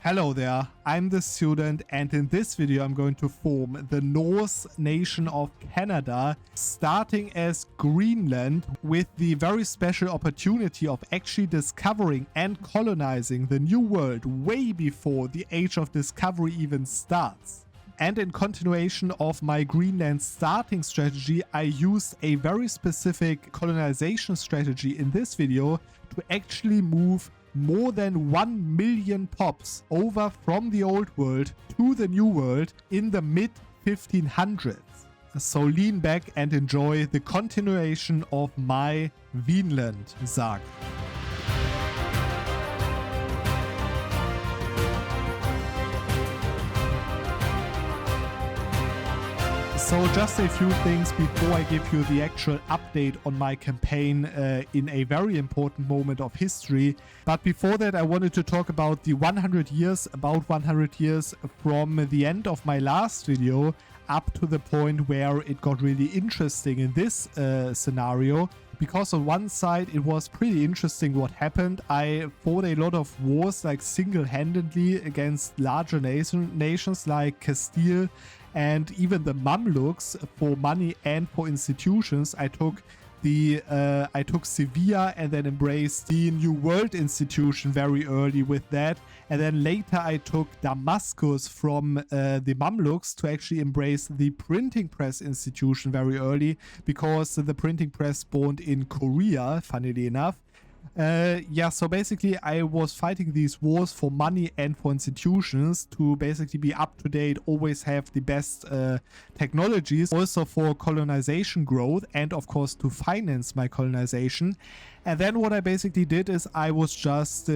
Hello there, I'm the student, and in this video I'm going to form the Norse nation of Canada, starting as Greenland, with the very special opportunity of actually discovering and colonizing the new world way before the Age of Discovery even starts. And in continuation of my Greenland starting strategy, I used a very specific colonization strategy in this video to actually move more than 1 million pops over from the old world to the new world in the mid 1500s. So lean back and enjoy the continuation of my Vinland saga. So just a few things before I give you the actual update on my campaign in a very important moment of history. But before that, I wanted to talk about the 100 years, about 100 years from the end of my last video up to the point where it got really interesting in this scenario. Because on one side it was pretty interesting what happened. I fought a lot of wars like single-handedly against larger nations like Castile and even the Mamluks for money and for institutions. I took Sevilla and then embraced the New World institution very early with that. And then later I took Damascus from the Mamluks to actually embrace the printing press institution very early, because the printing press spawned in Korea, funnily enough. So basically I was fighting these wars for money and for institutions to basically be up to date, always have the best technologies, also for colonization growth and of course to finance my colonization. And then what I basically did is I was just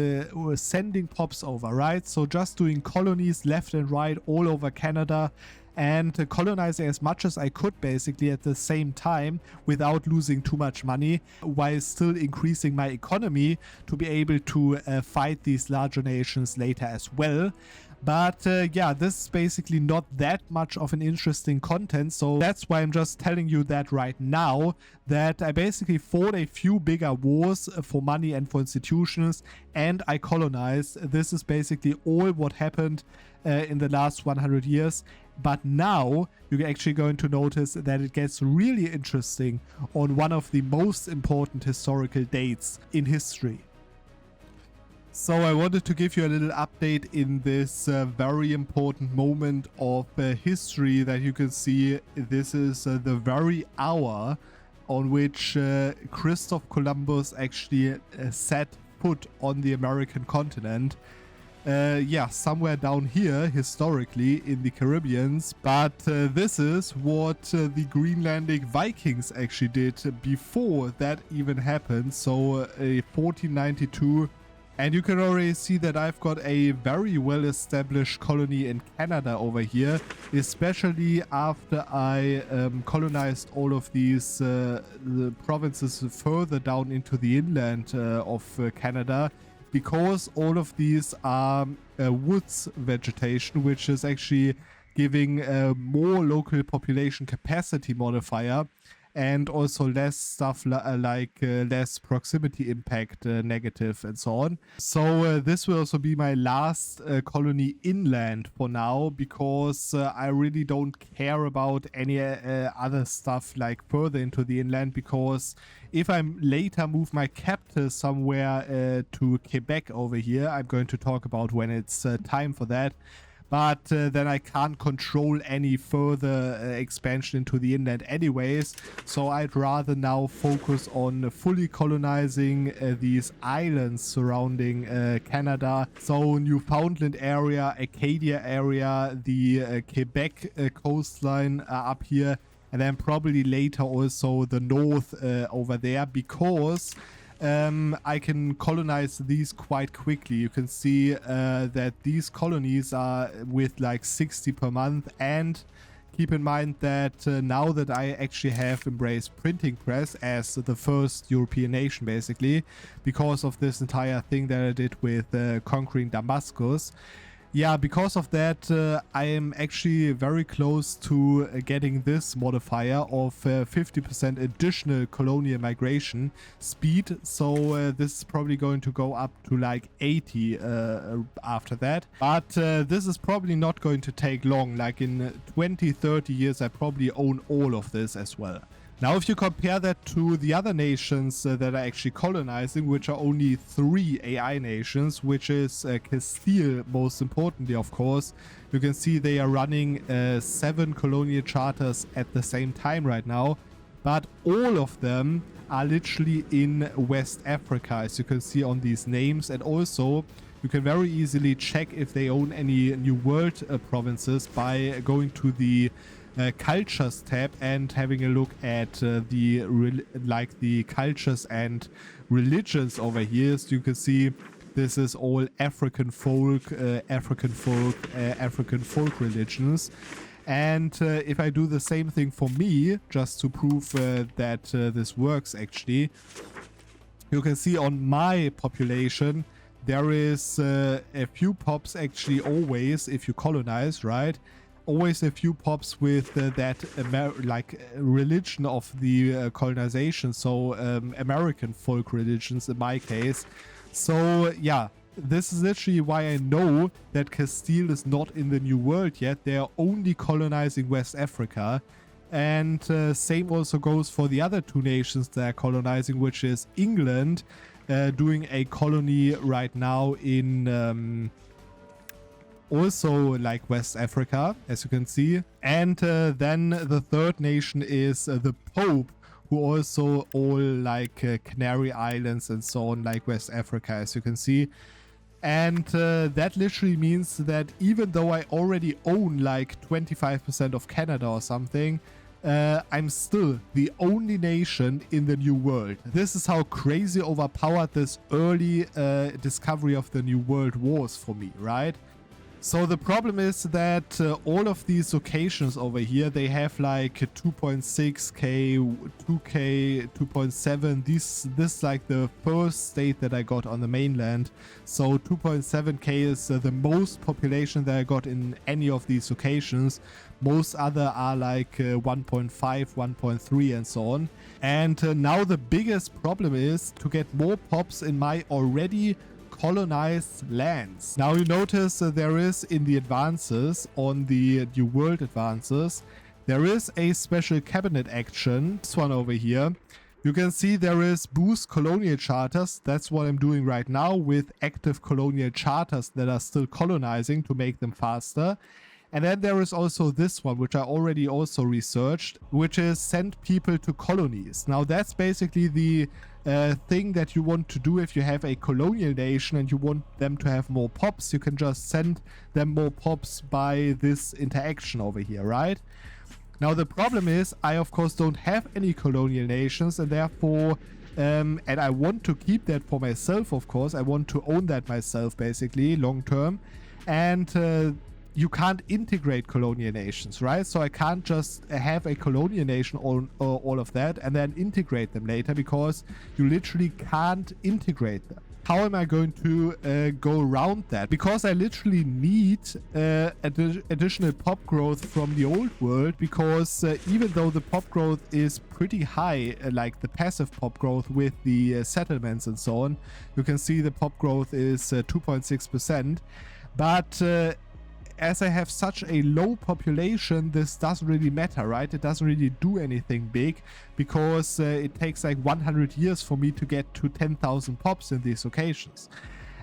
sending pops over, right? So just doing colonies left and right all over Canada, and colonizing as much as I could basically at the same time without losing too much money, while still increasing my economy to be able to fight these larger nations later as well. But this is basically not that much of an interesting content, so that's why I'm just telling you that right now, that I basically fought a few bigger wars for money and for institutions, and I colonized. This is basically all what happened in the last 100 years. But now you're actually going to notice that it gets really interesting on one of the most important historical dates in history. So I wanted to give you a little update in this very important moment of history that you can see. This is the very hour on which Christopher Columbus actually set foot on the American continent. Somewhere down here historically in the Caribbean, but this is what the Greenlandic Vikings actually did before that even happened. So 1492, and you can already see that I've got a very well established colony in Canada over here, especially after I colonized all of these the provinces further down into the inland of Canada, because all of these are woods vegetation, which is actually giving more local population capacity modifier, and also less stuff like less proximity impact negative and so on. So this will also be my last colony inland for now, because I really don't care about any other stuff like further into the inland, because if I later move my capital somewhere to Quebec over here, I'm going to talk about when it's time for that. But then I can't control any further expansion into the inland anyways. So I'd rather now focus on fully colonizing these islands surrounding Canada. So Newfoundland area, Acadia area, the Quebec coastline up here. And then probably later also the north over there, because I can colonize these quite quickly. You can see that these colonies are with like 60 per month, and keep in mind that now that I actually have embraced printing press as the first European nation basically, because of this entire thing that I did with conquering Damascus, Yeah, because of that, I am actually very close to getting this modifier of 50% additional colonial migration speed. So this is probably going to go up to like 80 after that. But this is probably not going to take long. Like in 20, 30 years, I probably own all of this as well. Now, if you compare that to the other nations that are actually colonizing, which are only 3 AI nations, which is Castile, most importantly, of course, you can see they are running 7 colonial charters at the same time right now. But all of them are literally in West Africa, as you can see on these names. And also, you can very easily check if they own any New World provinces by going to the cultures tab and having a look at the cultures and religions over here. So you can see this is all African folk religions. And if I do the same thing for me, just to prove that this works actually, you can see on my population there is a few pops actually always if you colonize, right? Always a few pops with that religion of the colonization, so American folk religions in my case. So yeah, this is literally why I know that Castile is not in the New World yet. They are only colonizing West Africa. And same also goes for the other 2 nations that are colonizing, which is England, doing a colony right now in also like West Africa, as you can see. And then the 3rd nation is the Pope, who also all like Canary Islands and so on, like West Africa, as you can see. And that literally means that even though I already own like 25% of Canada or something, I'm still the only nation in the New World. This is how crazy overpowered this early discovery of the New World was for me, right? So the problem is that all of these locations over here, they have like 2.6k, 2k, 2.7. This is like the first state that I got on the mainland. So 2.7k is the most population that I got in any of these locations. Most other are like 1.5, 1.3 and so on. And now the biggest problem is to get more pops in my already colonized lands. Now you notice there is in the advances, on the New World advances, there is a special cabinet action, this one over here. You can see there is boost colonial charters. That's what I'm doing right now with active colonial charters that are still colonizing to make them faster. And then there is also this one, which I already also researched, which is send people to colonies. Now that's basically the thing that you want to do if you have a colonial nation and you want them to have more pops. You can just send them more pops by this interaction over here, right? Now the problem is I of course don't have any colonial nations, and therefore and I want to keep that for myself, of course. I want to own that myself basically long term. And you can't integrate colonial nations, right? So I can't just have a colonial nation all of that and then integrate them later, because you literally can't integrate them. How am I going to go around that? Because I literally need additional pop growth from the old world, because even though the pop growth is pretty high, like the passive pop growth with the settlements and so on, you can see the pop growth is 2.6%. But as I have such a low population, this doesn't really matter, right? It doesn't really do anything big, because it takes like 100 years for me to get to 10,000 pops in these locations.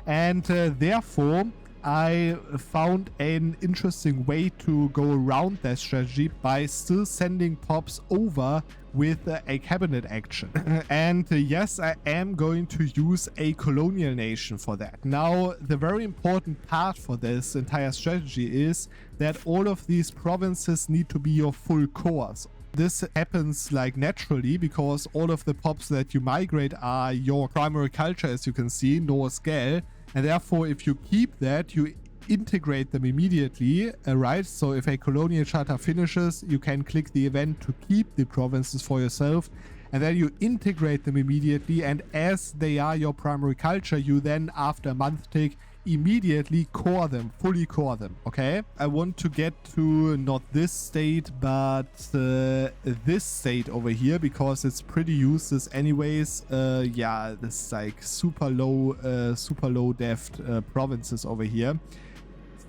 And therefore, I found an interesting way to go around that strategy by still sending pops over with a cabinet action. And yes, I am going to use a colonial nation for that. Now, the very important part for this entire strategy is that all of these provinces need to be your full cores. This happens like naturally because all of the pops that you migrate are your primary culture, as you can see, Norse Gael. And therefore, if you keep that, you integrate them immediately, right? So if a colonial charter finishes, you can click the event to keep the provinces for yourself, and then you integrate them immediately. And as they are your primary culture, you then, after a month tick, immediately core them, fully core them, okay? I want to get to not this state, but this state over here, because it's pretty useless anyways. Yeah, this is like super low deft provinces over here.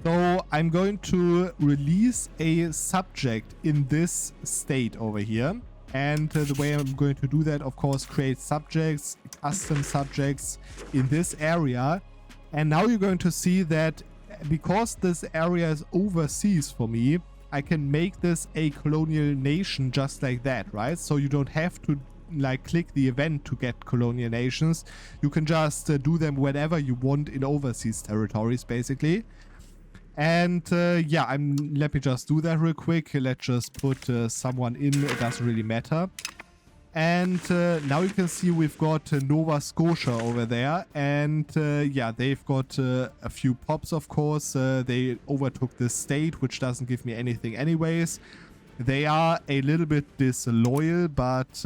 So I'm going to release a subject in this state over here. And the way I'm going to do that, of course, create subjects, custom subjects in this area. And now you're going to see that because this area is overseas for me, I can make this a colonial nation just like that, right? So you don't have to like click the event to get colonial nations. You can just do them whenever you want in overseas territories, basically. And yeah, let me just do that real quick. Let's just put someone in. It doesn't really matter. And now you can see we've got Nova Scotia over there. And yeah, they've got a few pops, of course. They overtook this state, which doesn't give me anything anyways. They are a little bit disloyal, but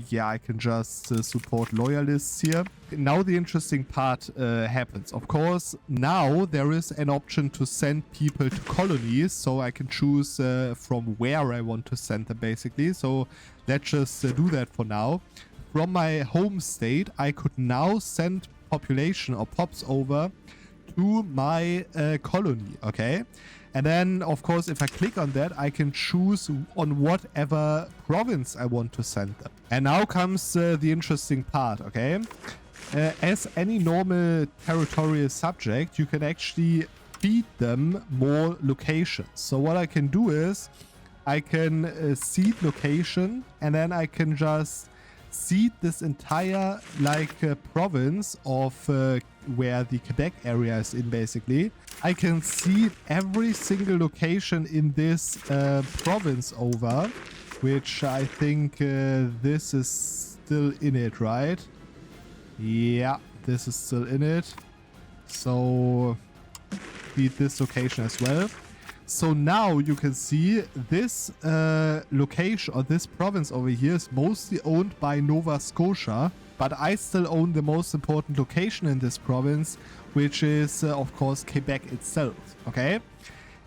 yeah, I can just support loyalists here. Now the interesting part happens. Of course, now there is an option to send people to colonies, so I can choose from where I want to send them, basically. So let's just do that for now. From my home state, I could now send population or pops over to my colony, okay? And then, of course, if I click on that, I can choose on whatever province I want to send them. And now comes the interesting part, okay? As any normal territorial subject, you can actually feed them more locations. So what I can do is I can seed location, and then I can just seed this entire province of where the Quebec area is in, basically. I can seed every single location in this province over, which I think this is still in it, right? Yeah, this is still in it. So feed this location as well. So now you can see this location or this province over here is mostly owned by Nova Scotia, but I still own the most important location in this province, which is of course Quebec itself, okay?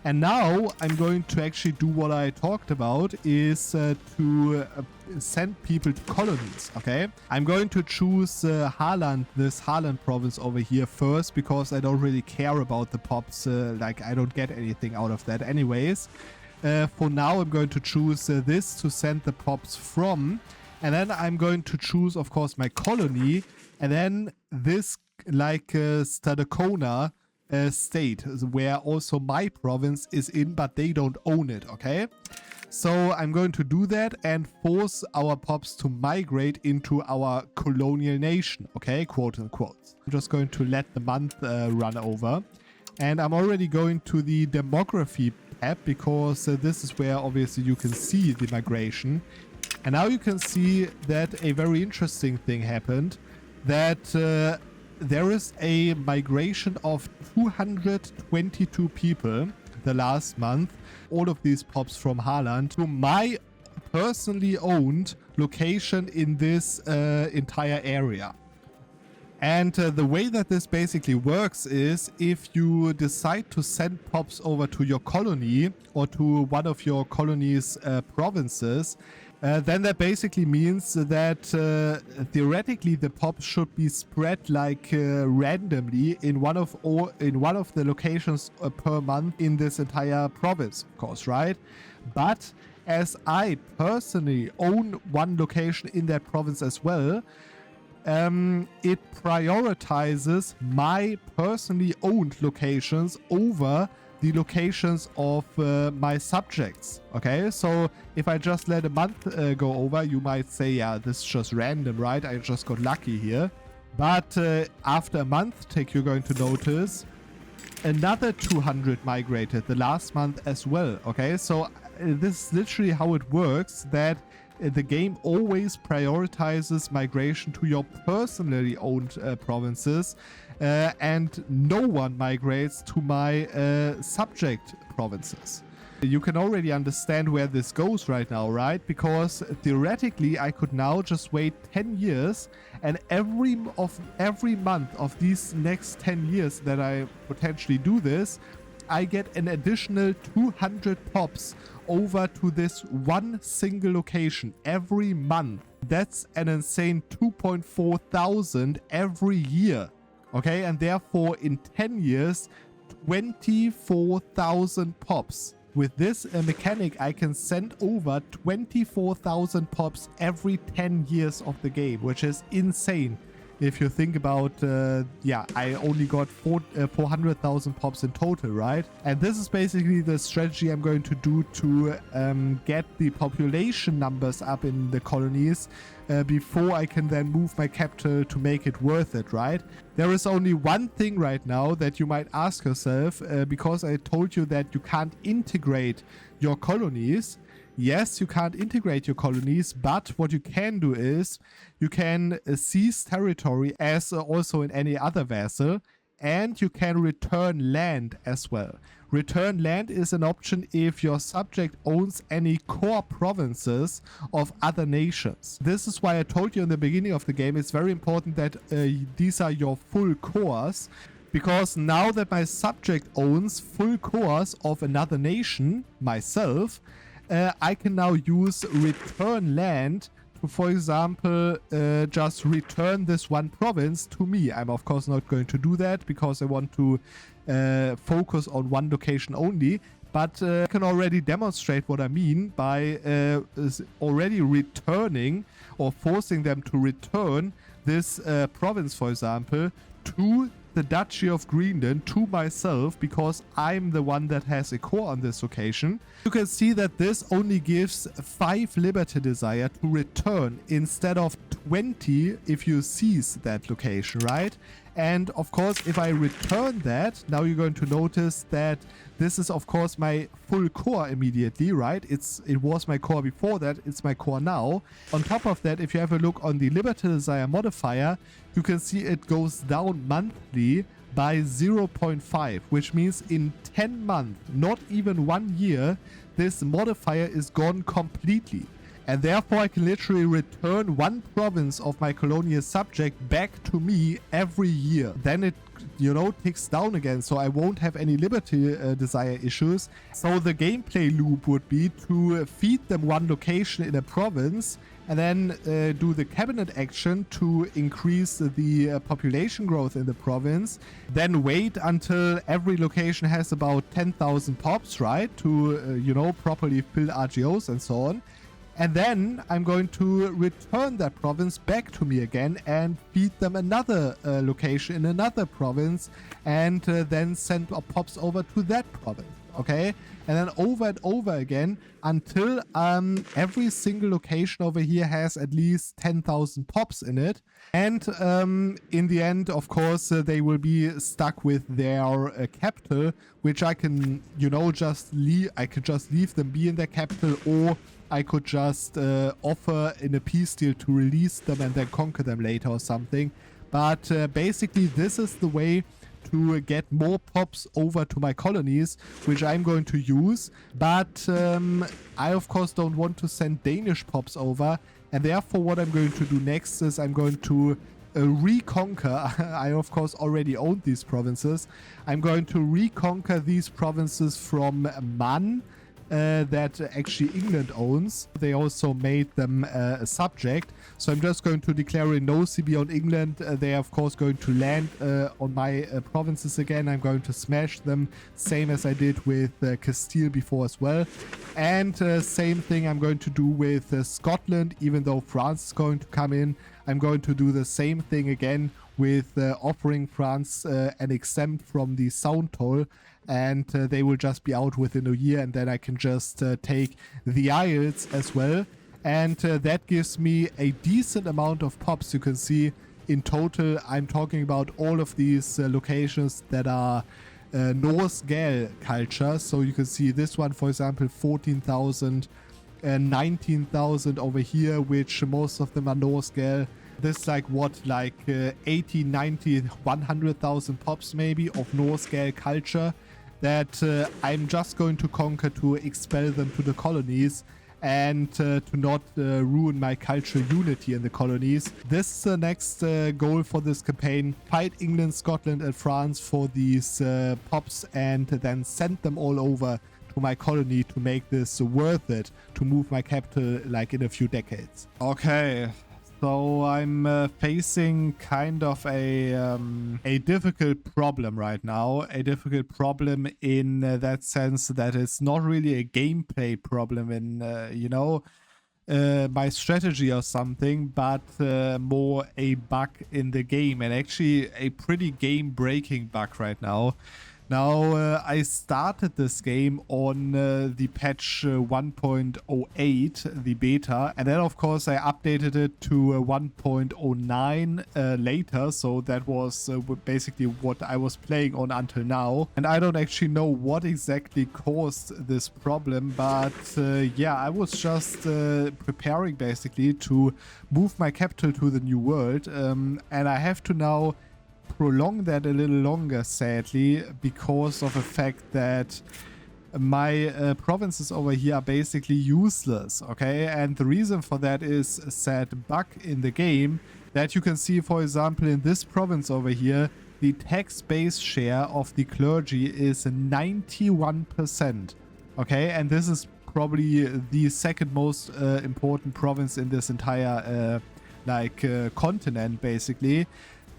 And now I'm going to actually do what I talked about, is to send people to colonies, okay? I'm going to choose Haaland, this Haaland province over here first, because I don't really care about the pops. I don't get anything out of that anyways. For now, I'm going to choose this to send the pops from. And then I'm going to choose, of course, my colony. And then this, Stadacona state, where also my province is in, but they don't own it, okay? So I'm going to do that and force our pops to migrate into our colonial nation, okay, quote unquote. I'm just going to let the month run over, and I'm already going to the demography tab, because this is where obviously you can see the migration. And now you can see that a very interesting thing happened, that there is a migration of 222 people the last month, all of these pops from Haaland, to my personally owned location in this entire area. And the way that this basically works is, if you decide to send pops over to your colony or to one of your colony's provinces, then that basically means that theoretically the pops should be spread randomly in one of the locations per month in this entire province, of course, right? But as I personally own one location in that province as well, it prioritizes my personally owned locations over the locations of my subjects, okay? So if I just let a month go over, you might say, yeah, this is just random, right? I just got lucky here. But after a month tick, you're going to notice another 200 migrated the last month as well, okay? So this is literally how it works, that the game always prioritizes migration to your personally owned provinces, and no one migrates to my subject provinces. You can already understand where this goes right now, right? Because theoretically I could now just wait 10 years, and every month of these next 10 years that I potentially do this, I get an additional 200 pops over to this one single location every month. That's an insane 2.4 thousand every year. Okay, and therefore in 10 years, 24,000 pops. With this mechanic, I can send over 24,000 pops every 10 years of the game, which is insane. If you think about, I only got 400,000 pops in total, right? And this is basically the strategy I'm going to do to get the population numbers up in the colonies before I can then move my capital to make it worth it, right? There is only one thing right now that you might ask yourself, because I told you that you can't integrate your colonies. Yes, you can't integrate your colonies, but what you can do is you can seize territory as also in any other vassal, and you can return land as well. Return land is an option if your subject owns any core provinces of other nations. This is why I told you in the beginning of the game, it's very important that these are your full cores, because now that my subject owns full cores of another nation, myself, I can now use return land to, for example, just return this one province to me. I'm of course not going to do that because I want to focus on one location only, but I can already demonstrate what I mean by already returning or forcing them to return this province, for example, to the Duchy of Greenland, to myself, because I'm the one that has a core on this location. You can see that this only gives 5 liberty desire to return instead of 20 if you seize that location, right? And of course, if I return that, now you're going to notice that this is of course my full core immediately, right? It was my core before that, it's my core now. On top of that, if you have a look on the liberty desire modifier, you can see it goes down monthly by 0.5, which means in 10 months, not even 1 year, this modifier is gone completely. And therefore I can literally return one province of my colonial subject back to me every year. Then it, you know, ticks down again, so I won't have any liberty desire issues. So the gameplay loop would be to feed them one location in a province, and then do the cabinet action to increase the population growth in the province. Then wait until every location has about 10,000 pops, right? To, you know, properly fill RGOs and so on. And then I'm going to return that province back to me again and feed them another location in another province, and then send pops over to that province. Okay, and then over and over again until every single location over here has at least 10,000 pops in it. And in the end, of course, they will be stuck with their capital, which I can, you know, just leave. I could just leave them be in their capital, or I could just offer in a peace deal to release them and then conquer them later or something. But basically, this is the way to get more pops over to my colonies, which I'm going to use. But I of course don't want to send Danish pops over, and therefore what I'm going to do next is I'm going to reconquer. I of course already owned these provinces. I'm going to reconquer these provinces from Man, that actually England owns. They also made them a subject. So I'm just going to declare a no CB on England. They are of course going to land on my provinces again. I'm going to smash them, same as I did with Castile before as well. And same thing I'm going to do with Scotland, even though France is going to come in. I'm going to do the same thing again with offering France an exempt from the sound toll, and they will just be out within a year, and then I can just take the Isles as well, and that gives me a decent amount of pops. You can see in total I'm talking about all of these locations that are Norse Gael culture. So you can see this one, for example, 14,000 and 19,000 over here, which most of them are Norse Gael. This like what, like 80, 90, 100,000 pops maybe of Norse Gael culture. that I'm just going to conquer to expel them to the colonies and to not ruin my cultural unity in the colonies. This is the next goal for this campaign. Fight England, Scotland and France for these pops and then send them all over to my colony to make this worth it to move my capital like in a few decades. Okay. So I'm facing kind of a difficult problem right now. A difficult problem in that sense that it's not really a gameplay problem in, you know, my strategy or something, but more a bug in the game, and actually a pretty game-breaking bug right now. Now, I started this game on the patch 1.08, the beta, and then of course I updated it to 1.09 later, so that was basically what I was playing on until now. And I don't actually know what exactly caused this problem, but yeah, I was just preparing basically to move my capital to the new world, and I have to now prolong that a little longer, sadly, because of the fact that my provinces over here are basically useless, okay? And the reason for that is a sad bug in the game that you can see, for example, in this province over here, the tax base share of the clergy is 91%, okay? And this is probably the second most important province in this entire continent, basically.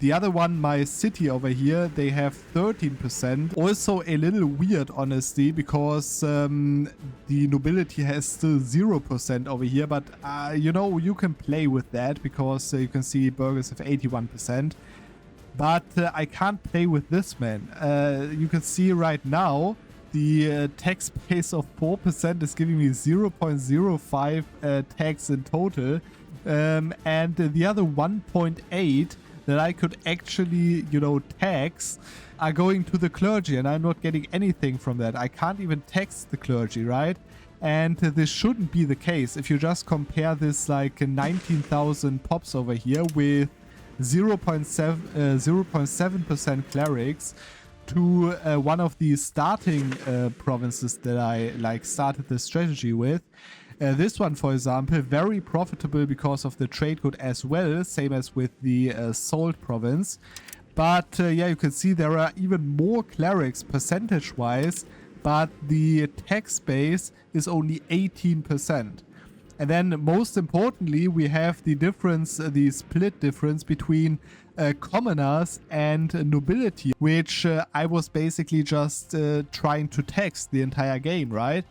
The other one, my city over here, they have 13%. Also a little weird, honestly, because the nobility has still 0% over here. But, you know, you can play with that because you can see burghers have 81%. But I can't play with this, man. You can see right now the tax base of 4% is giving me 0.05 tax in total. And the other 1.8 that I could actually, you know, tax are going to the clergy, and I'm not getting anything from that. I can't even tax the clergy, right? And this shouldn't be the case. If you just compare this like 19,000 pops over here with 0.7% clerics to one of the starting provinces that I like started the strategy with. This one, for example, very profitable because of the trade good as well, same as with the Salt province. But yeah, you can see there are even more clerics percentage-wise, but the tax base is only 18%. And then most importantly, we have the difference, the split difference between commoners and nobility, which I was basically just trying to tax the entire game, right?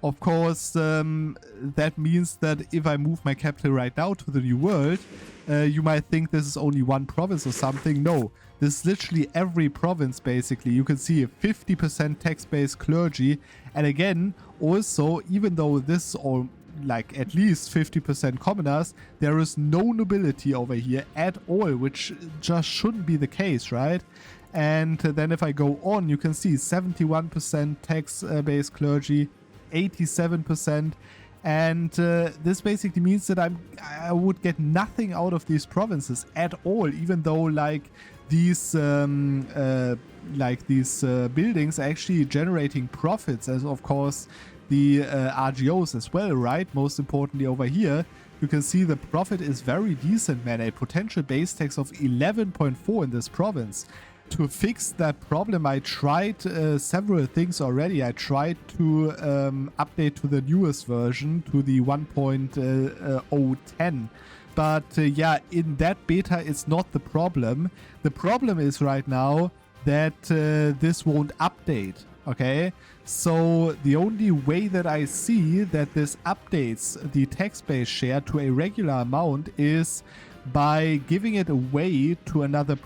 Of course, that means that if I move my capital right now to the new world, you might think this is only one province or something. No, this is literally every province, basically. You can see a 50% tax-based clergy. And again, also, even though this is all like at least 50% commoners, there is no nobility over here at all, which just shouldn't be the case, right? And then if I go on, you can see 71% tax-based clergy, 87%, and this basically means that I would get nothing out of these provinces at all, even though like these buildings are actually generating profits, as of course the RGOs as well, right? Most importantly over here, you can see the profit is very decent, man. A potential base tax of 11.4 in this province. To fix that problem, I tried several things already. I tried to update to the newest version, to the 1.010. But yeah, in that beta, it's not the problem. The problem is right now that this won't update, okay? So the only way that I see that this updates the tax-based share to a regular amount is by giving it away to another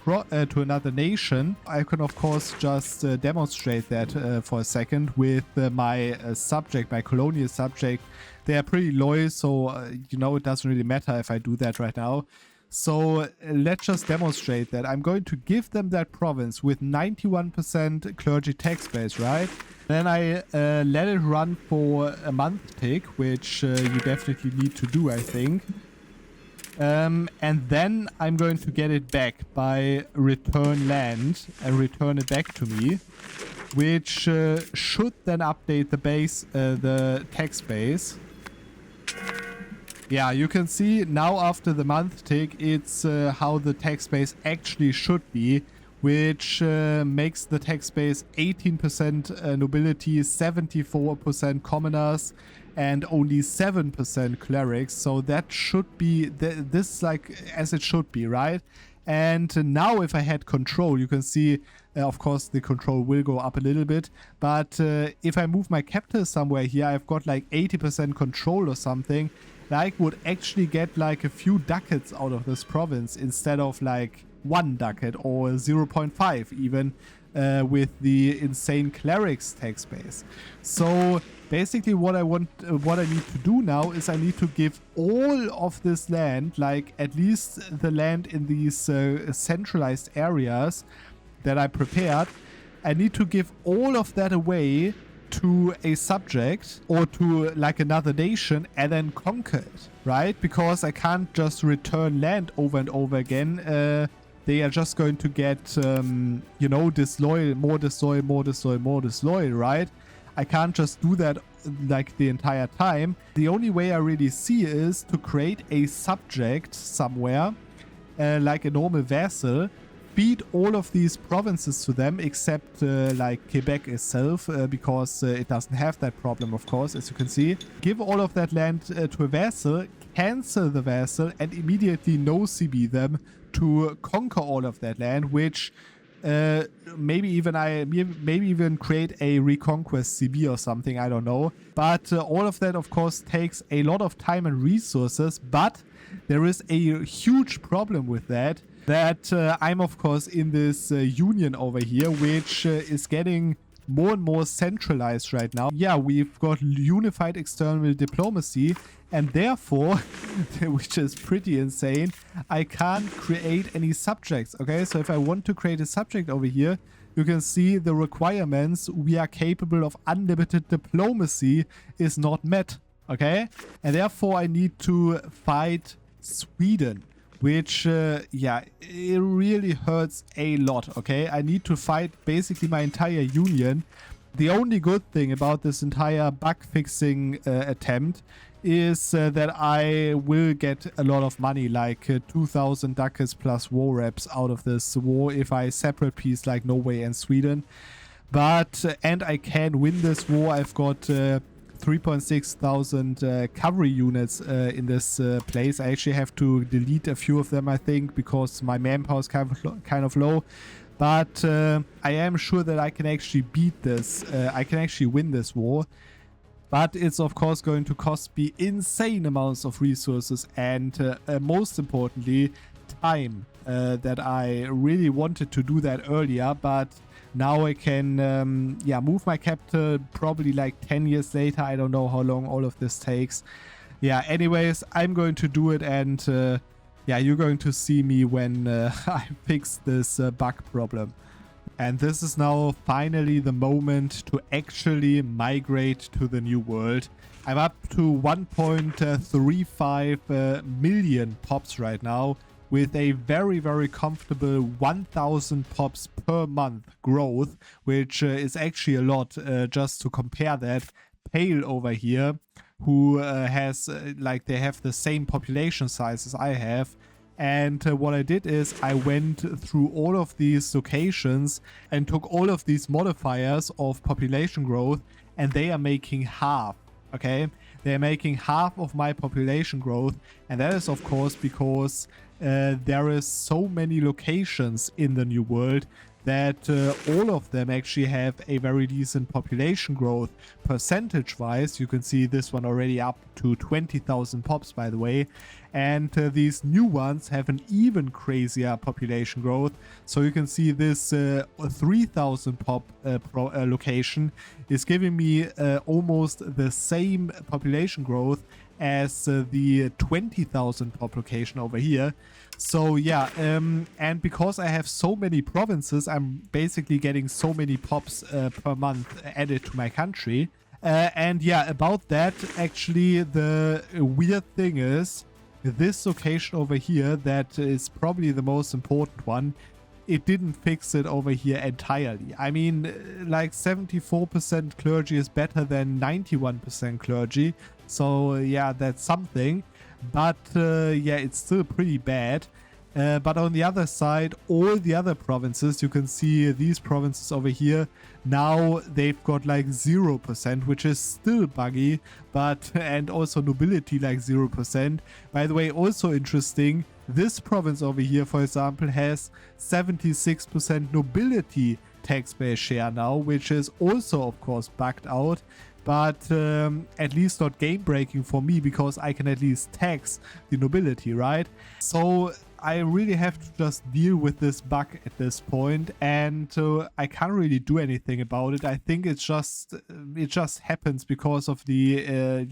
nation. I can of course just demonstrate that for a second with my subject, my colonial subject. They are pretty loyal, so you know, it doesn't really matter if I do that right now. So let's just demonstrate that. I'm going to give them that province with 91% clergy tax base, right? Then I let it run for a month tick, which you definitely need to do, I think. And then I'm going to get it back by return land and return it back to me. which should then update the base, the text base. Yeah, you can see now after the month tick, it's how the text base actually should be, which makes the text base 18% nobility, 74% commoners, and only 7% clerics. So that should be this like as it should be, right? And now if I had control, you can see, of course, the control will go up a little bit. But if I move my capital somewhere here, I've got like 80% control or something. I would actually get like a few ducats out of this province instead of like 1 ducat or 0.5 even with the insane clerics tax base. So basically what I need to do now is I need to give all of this land, like at least the land in these centralized areas that I prepared, I need to give all of that away to a subject or to like another nation and then conquer it, right? Because I can't just return land over and over again. They are just going to get, you know, disloyal, more disloyal, more disloyal, more disloyal, right? I can't just do that like the entire time. The only way I really see is to create a subject somewhere, like a normal vassal, feed all of these provinces to them except like Quebec itself, because it doesn't have that problem, of course, as you can see. Give all of that land to a vassal, cancel the vassal, and immediately no CB them to conquer all of that land, which maybe even create a reconquest CB or something, I don't know. But all of that, of course, takes a lot of time and resources, but there is a huge problem with that I'm, of course, in this union over here, which is getting more and more centralized right now. Yeah, we've got unified external diplomacy, and therefore, which is pretty insane, I can't create any subjects, okay? So if I want to create a subject over here, you can see the requirements, we are capable of unlimited diplomacy, is not met, okay? And therefore, I need to fight Sweden, which, yeah, it really hurts a lot, okay? I need to fight basically my entire union. The only good thing about this entire bug fixing attempt is that I will get a lot of money, like 2,000 ducats plus war reps out of this war if I separate peace like Norway and Sweden. But, and I can win this war. I've got 3.6 thousand cavalry units in this place. I actually have to delete a few of them, I think, because my manpower is kind of low. But I am sure that I can actually beat this. I can actually win this war. But it's of course going to cost me insane amounts of resources and most importantly time. That I really wanted to do that earlier, but now I can yeah, move my capital probably like 10 years later. I don't know how long all of this takes. Yeah, anyways, I'm going to do it, and yeah, you're going to see me when I fix this bug problem. And this is now finally the moment to actually migrate to the new world. I'm up to 1.35 million pops right now, with a very, very comfortable 1,000 pops per month growth, which is actually a lot. Just to compare that, Pale over here, who has, like, they have the same population size as I have. And what I did is I went through all of these locations and took all of these modifiers of population growth, and they are making half, okay? They're making half of my population growth, and that is of course because there is so many locations in the new world that all of them actually have a very decent population growth percentage wise. You can see this one already up to 20,000 pops, by the way, and these new ones have an even crazier population growth. So you can see this 3,000 pop location is giving me almost the same population growth as the 20,000 pop location over here. So yeah, and because I have so many provinces, I'm basically getting so many pops per month added to my country. And yeah, about that, actually, the weird thing is this location over here, that is probably the most important one. it didn't fix it over here entirely. I mean, like 74% clergy is better than 91% clergy. So yeah, that's something. But yeah, it's still pretty bad. But on the other side, all the other provinces, you can see these provinces over here, now they've got like 0%, which is still buggy, but and also nobility like 0%. By the way, also interesting, this province over here, for example, has 76% nobility tax-based share now, which is also, of course, bugged out. But at least not game-breaking for me, because I can at least tax the nobility, right? So I really have to just deal with this bug at this point, and I can't really do anything about it. I think it just happens because of the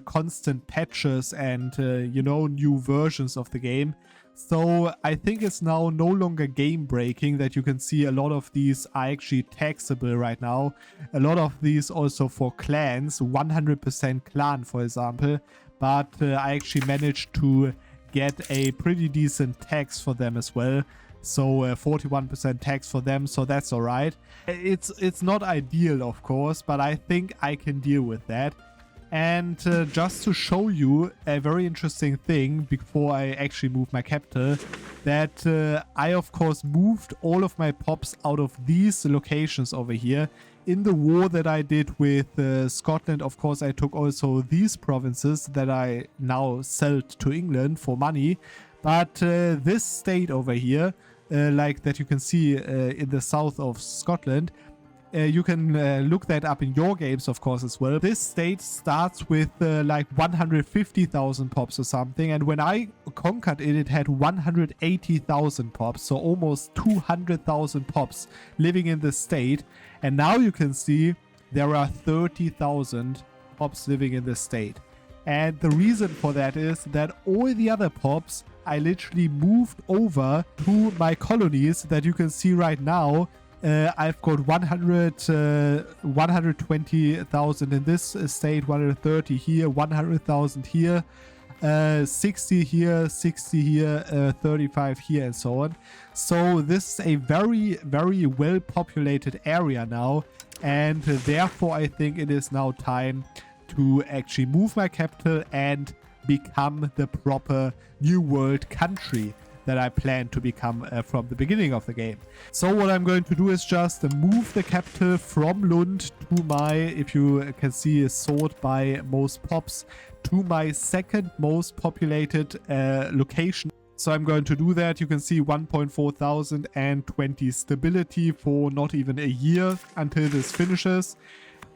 constant patches and you know, new versions of the game. So I think it's now no longer game breaking that you can see a lot of these are actually taxable right now. A lot of these also for clans, 100% clan for example. But I actually managed to get a pretty decent tax for them as well. So 41% tax for them, so that's alright. It's not ideal, of course, but I think I can deal with that. And just to show you a very interesting thing before I actually move my capital, that I of course moved all of my pops out of these locations over here. In the war that I did with Scotland, of course, I took also these provinces that I now sold to England for money. But this state over here, like that you can see in the south of Scotland, you can look that up in your games, of course, as well. This state starts with like 150,000 pops or something. And when I conquered it, it had 180,000 pops. So almost 200,000 pops living in this state. And now you can see there are 30,000 pops living in this state. And the reason for that is that all the other pops I literally moved over to my colonies that you can see right now. I've got 120,000 in this state, 130 here, 100,000 here, 60 here, 60 here, 35 here, and so on. So this is a very, very well populated area now, and therefore I think it is now time to actually move my capital and become the proper New World country that I plan to become from the beginning of the game. So what I'm going to do is just move the capital from Lund to my, if you can see, sort by most pops, to my second most populated location. So I'm going to do that. You can see 1.4 thousand and 20 stability for not even a year until this finishes.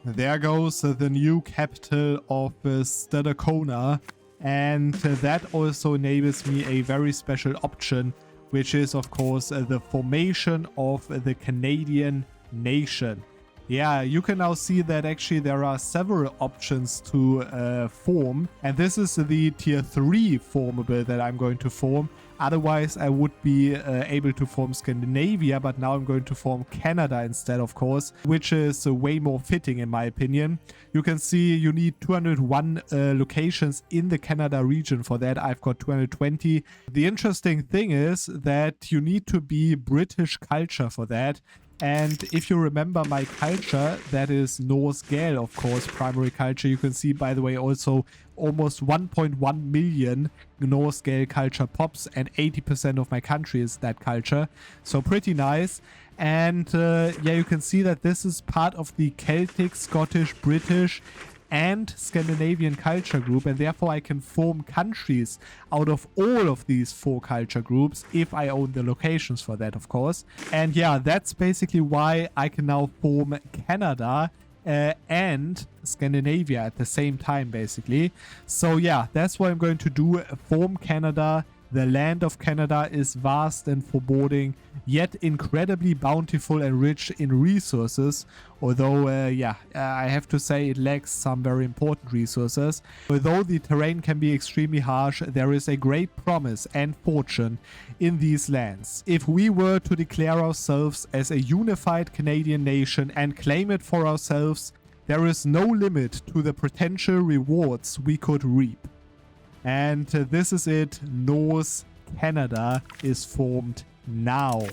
There goes the new capital of Stadacona. And that also enables me a very special option, which is of course the formation of the Canadian nation. Yeah, you can now see that actually there are several options to form, and this is the tier 3 formable that I'm going to form. Otherwise I would be able to form Scandinavia, but now I'm going to form Canada instead, of course, which is way more fitting in my opinion. You can see you need 201 locations in the Canada region for that. I've got 220. The interesting thing is that you need to be British culture for that. And if you remember my culture, that is Norse Gael, of course, primary culture. You can see, by the way, also almost 1.1 million Norse Gael culture pops, and 80% of my country is that culture. So pretty nice. And yeah, you can see that this is part of the Celtic, Scottish, British and Scandinavian culture group, and therefore I can form countries out of all of these 4 culture groups if I own the locations for that, of course. And yeah, that's basically why I can now form Canada and Scandinavia at the same time, basically. So yeah, that's what I'm going to do, form Canada. The land of Canada is vast and foreboding, yet incredibly bountiful and rich in resources. Although, yeah, I have to say it lacks some very important resources. Although the terrain can be extremely harsh, there is a great promise and fortune in these lands. If we were to declare ourselves as a unified Canadian nation and claim it for ourselves, there is no limit to the potential rewards we could reap. And this is it, Norse Canada is formed now.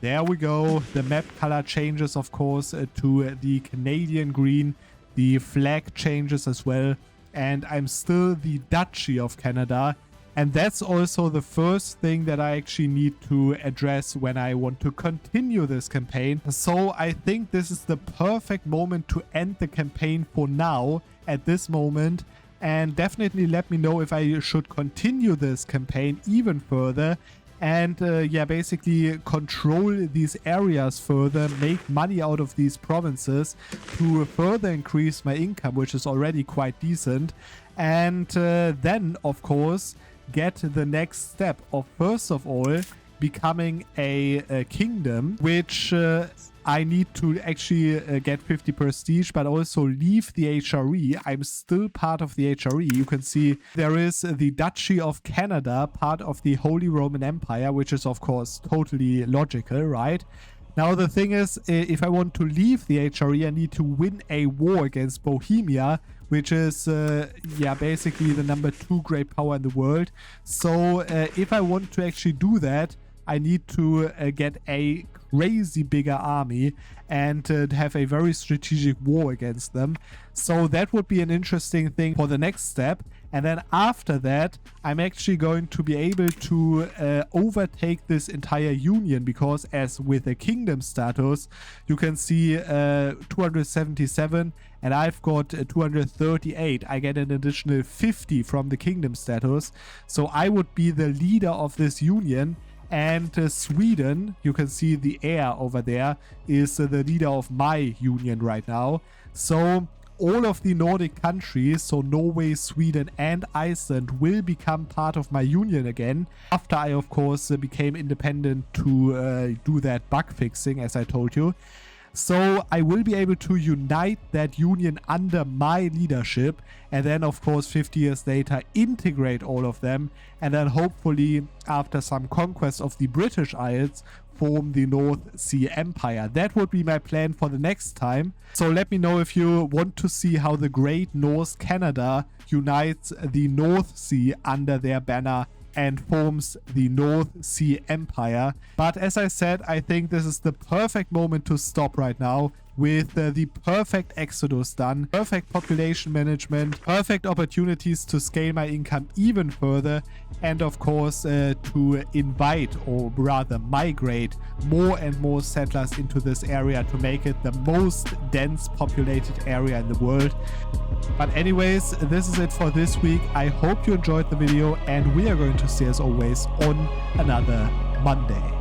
There we go. The map color changes, of course, to the Canadian green. The flag changes as well. And I'm still the Duchy of Canada. And that's also the first thing that I actually need to address when I want to continue this campaign. So I think this is the perfect moment to end the campaign for now, at this moment. And definitely let me know if I should continue this campaign even further. And yeah, basically control these areas further, make money out of these provinces to further increase my income, which is already quite decent. And then, of course, get the next step of, first of all, becoming a kingdom, which I need to actually get 50 prestige, but also leave the HRE. I'm still part of the HRE. You can see there is the Duchy of Canada, part of the Holy Roman Empire, which is, of course, totally logical, right? Now, the thing is, if I want to leave the HRE, I need to win a war against Bohemia, which is, yeah, basically the #2 great power in the world. So, if I want to actually do that, I need to get a crazy bigger army and have a very strategic war against them. So that would be an interesting thing for the next step. And then after that, I'm actually going to be able to overtake this entire union, because as with a kingdom status, you can see 277 and I've got 238. I get an additional 50 from the kingdom status. So I would be the leader of this union. And Sweden, you can see the heir over there, is the leader of my union right now. So all of the Nordic countries, so Norway, Sweden and Iceland, will become part of my union again. After I, of course, became independent to do that bug fixing, as I told you. So I will be able to unite that union under my leadership, and then, of course, 50 years later integrate all of them, and then hopefully after some conquest of the British Isles form the North Sea Empire. That would be my plan for the next time. So let me know if you want to see how the Great North Canada unites the North Sea under their banner and forms the North Sea Empire. But as I said, I think this is the perfect moment to stop right now, with the perfect exodus done, perfect population management, perfect opportunities to scale my income even further, and of course to invite, or rather migrate, more and more settlers into this area to make it the most dense populated area in the world. But anyways, this is it for this week. I hope you enjoyed the video, and we are going to see, as always, on another Monday.